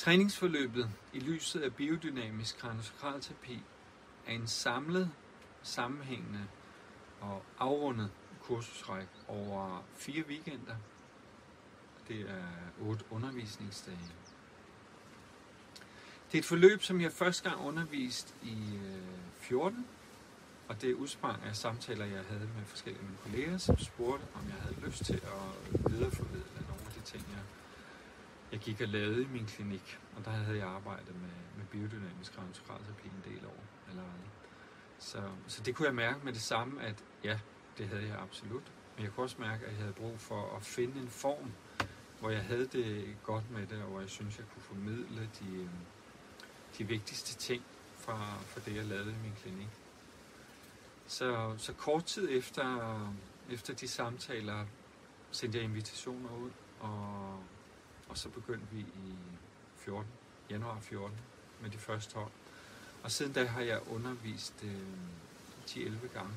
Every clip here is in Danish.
Træningsforløbet i lyset af biodynamisk kraniosakralterapi er en samlet, sammenhængende og afrundet kursusrække over 4 weekender. Det er 8 undervisningsdage. Det er et forløb, som jeg første gang undervist i 14, og det udsprang af samtaler, jeg havde med forskellige af mine kolleger, som spurgte, om jeg havde lyst til at videreformidle nogle af de ting, jeg gik og lavede i min klinik. Og der havde jeg arbejdet med biodynamisk kraniosakralterapi en del år allerede. Så det kunne jeg mærke med det samme, at ja, det havde jeg absolut. Men jeg kunne også mærke, at jeg havde brug for at finde en form, hvor jeg havde det godt med det, og hvor jeg synes, jeg kunne formidle de vigtigste ting fra det, jeg lavede i min klinik. Så kort tid efter de samtaler sendte jeg invitationer ud, og så begyndte vi i januar 14 med de første hold. Og siden da har jeg undervist 10-11 gange,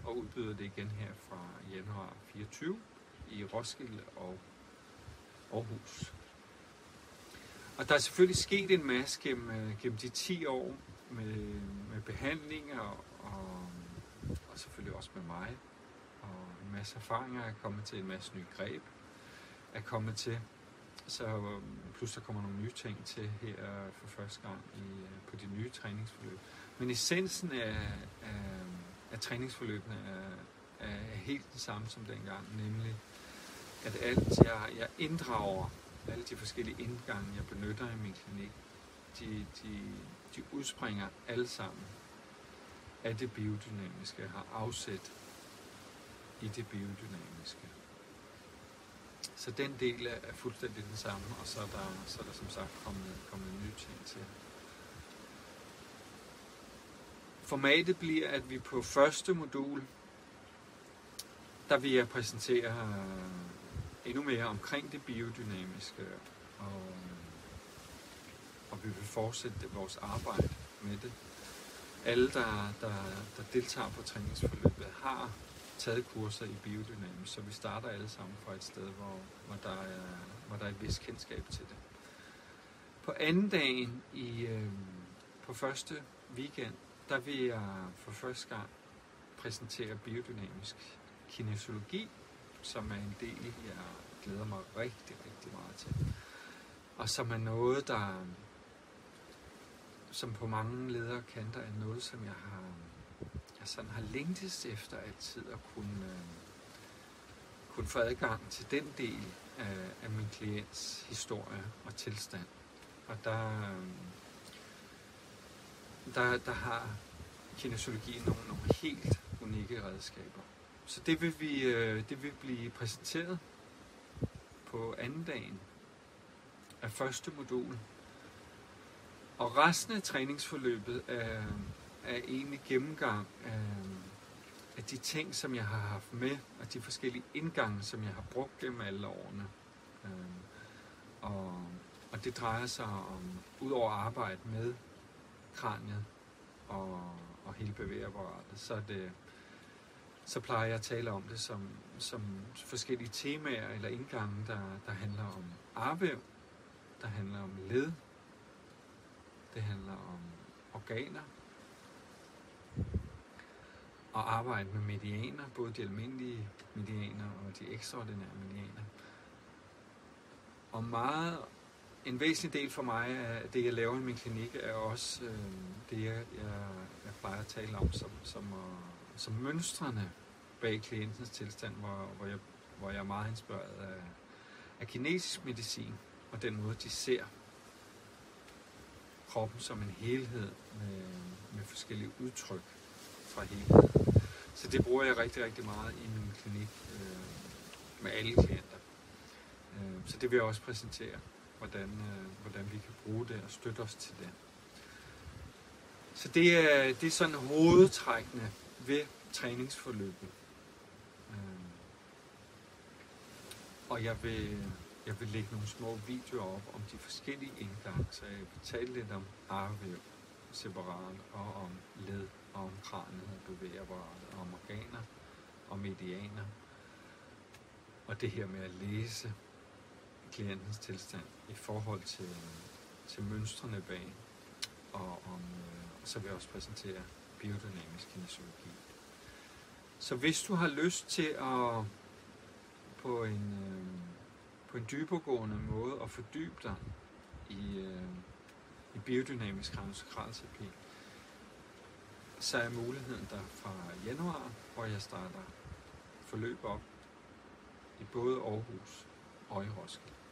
og udbyder det igen her fra januar 24 i Roskilde og Aarhus. Og der er selvfølgelig sket en masse gennem de 10 år med behandlinger og selvfølgelig også med mig. Og en masse erfaringer er kommet til, en masse nye greb er kommet til. Så plus der kommer nogle nye ting til her for første gang på de nye træningsforløb. Men essensen af træningsforløbene er helt den samme som dengang, nemlig at alt jeg inddrager, alle de forskellige indgange, jeg benytter i min klinik, de udspringer alle sammen af det biodynamiske, har afsæt i det biodynamiske. Så den del er fuldstændig den samme, og så er der som sagt kommet nye ting til. Formatet bliver, at vi på første modul, der vil jeg præsentere endnu mere omkring det biodynamiske, og vi vil fortsætte vores arbejde med det. Alle, der deltager på træningsforløbet, har taget kurser i biodynamisk, så vi starter alle sammen fra et sted, hvor der er et vist kendskab til det. På anden dagen på første weekend, der vil jeg for første gang præsentere biodynamisk kinesiologi, som er en del, jeg glæder mig rigtig, rigtig meget til. Og som er noget, som på mange lederkanter er noget, som jeg sådan har længtes efter altid at kunne få adgang til den del af min klients historie og tilstand. Og der har kinesiologien nogle helt unikke redskaber. Så det vil blive præsenteret på anden dagen af første modul. Og resten af træningsforløbet er egentlig gennemgang af de ting, som jeg har haft med, og de forskellige indgange, som jeg har brugt gennem alle årene. Og det drejer sig om, udover arbejde med kraniet og hele bevægeapparatet, så plejer jeg at tale om det som forskellige temaer eller indgange, der handler om arvæv, der handler om led, det handler om organer, og arbejde med medianer, både de almindelige medianer og de ekstraordinære medianer. Og en væsentlig del for mig af det, jeg laver i min klinik, er også det, jeg plejer at tale om som mønstrene bag klientens tilstand, hvor jeg er meget inspireret af kinesisk medicin, og den måde, de ser kroppen som en helhed med forskellige udtryk fra helheden. Så det bruger jeg rigtig, rigtig meget i min klinik med alle klienter. Så det vil jeg også præsentere, hvordan vi kan bruge det og støtte os til det. Så det er sådan hovedtrækkene ved træningsforløbet. Og jeg vil lægge nogle små videoer op om de forskellige indgange, så jeg vil tale lidt om arvæv separat, og om led, og om kraniet og bevægeapparatet, og om organer og medianer. Og det her med at læse klientens tilstand i forhold til mønstrene bag, og så vil jeg også præsentere biodynamisk kinesiologi. Så hvis du har lyst til at på en dybergående måde at fordybe dig i biodynamisk kraniosakralterapi, så er muligheden der fra januar, hvor jeg starter forløb op i både Aarhus og i Roskilde.